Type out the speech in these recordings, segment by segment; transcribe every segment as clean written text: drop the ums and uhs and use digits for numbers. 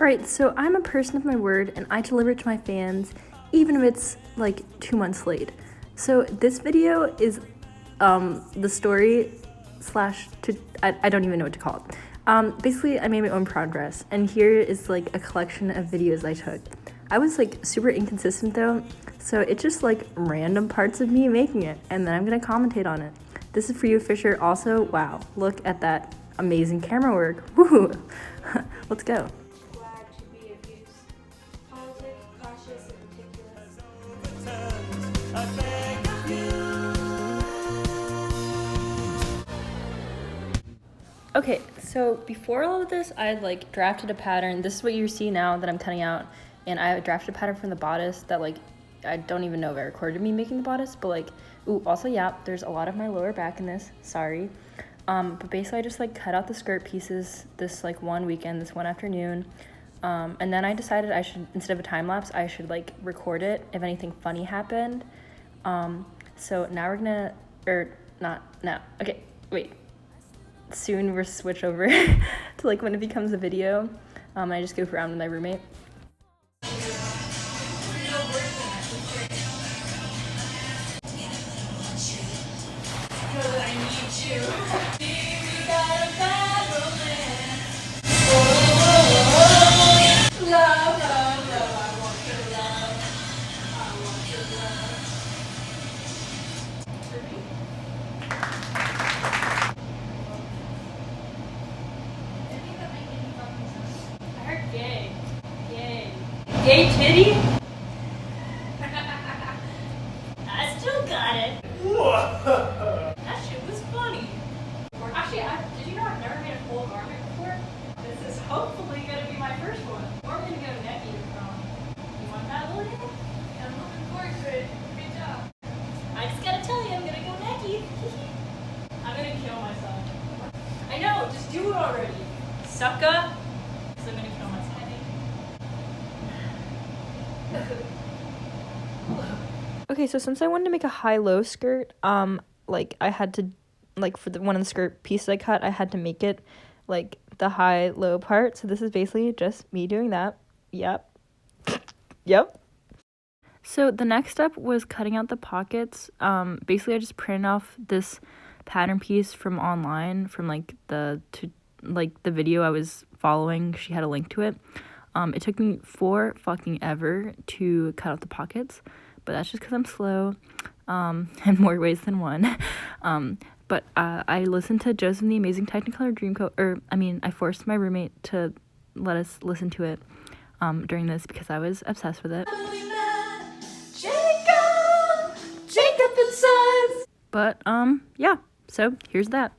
Alright, so I'm a person of my word and I deliver it to my fans even if it's like 2 months late. So this video is the story slash I don't even know what to call it. Basically I made my own prom dress and here is like a collection of videos I took. I was like super inconsistent though, so it's just like random parts of me making it and then I'm gonna commentate on it. This is for you, Fisher. Also, wow, look at that amazing camera work. Woo! Let's go. Okay, so before all of this, I had like drafted a pattern. This is what you see now that I'm cutting out, and I drafted a pattern from the bodice that like, I don't even know if I recorded me making the bodice, but like, ooh, also yeah, there's a lot of my lower back in this, sorry. But basically I just like cut out the skirt pieces this like one weekend, this one afternoon. And then I decided I should, instead of a time lapse, I should like record it if anything funny happened. So now we're gonna, not now, okay, wait. Soon we'll switch over to like when it becomes a video. I just goof around with my roommate. Gay titty? I still got it. That shit was funny. Actually, did you know I've never made a full garment before? This is hopefully gonna be my first one. Or I'm gonna go necky to prom. You want that, Lily? I'm looking forward to it. Good job. I just gotta tell you, I'm gonna go necky. I'm gonna kill myself. I know, just do it already. Sucker. So I'm gonna kill myself. Okay, so since I wanted to make a high-low skirt, like I had to, like for the one of the skirt pieces I cut, I had to make it like the high-low part. So this is basically just me doing that. Yep. Yep. So the next step was cutting out the pockets. Basically I just printed off this pattern piece from online from like the video I was following. She had a link to it. It took me forever to cut out the pockets, but that's just because I'm slow, in more ways than one. But I listened to Joseph and the Amazing Technicolor Dreamcoat, I forced my roommate to let us listen to it during this because I was obsessed with it. Jacob and Sons! But, yeah, so here's that.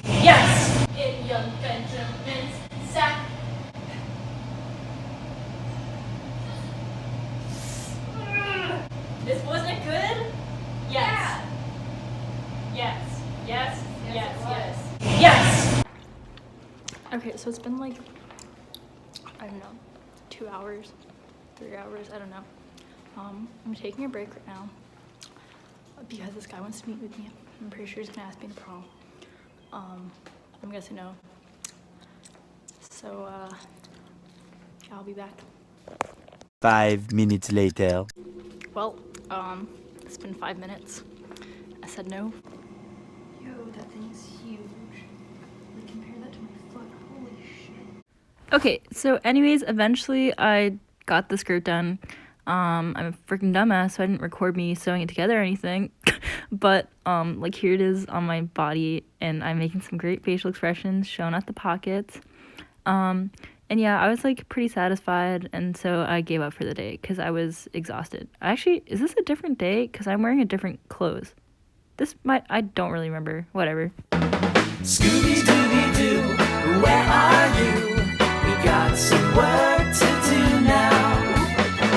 Yes! In young Benjamin's sack. This wasn't good? Yes. Yeah. Yes. Yes. Yes. Yes. Yes! Okay, so it's been like, I don't know, 2 hours, 3 hours, I don't know. I'm taking a break right now because this guy wants to meet with me. I'm pretty sure he's gonna ask me to prom. I'm guessing no. So, yeah, I'll be back. 5 minutes later. Well, it's been 5 minutes. I said no. Yo, that thing is huge. Like, compare that to my foot. Holy shit. Okay, so anyways, eventually I got the skirt done. I'm a freaking dumbass, so I didn't record me sewing it together or anything. But, like, here it is on my body, and I'm making some great facial expressions, showing out the pockets. And yeah, I was, like, pretty satisfied, and so I gave up for the day, because I was exhausted. Actually, is this a different day? Because I'm wearing a different clothes. I don't really remember. Whatever. Scooby Doo, where are you? We got some work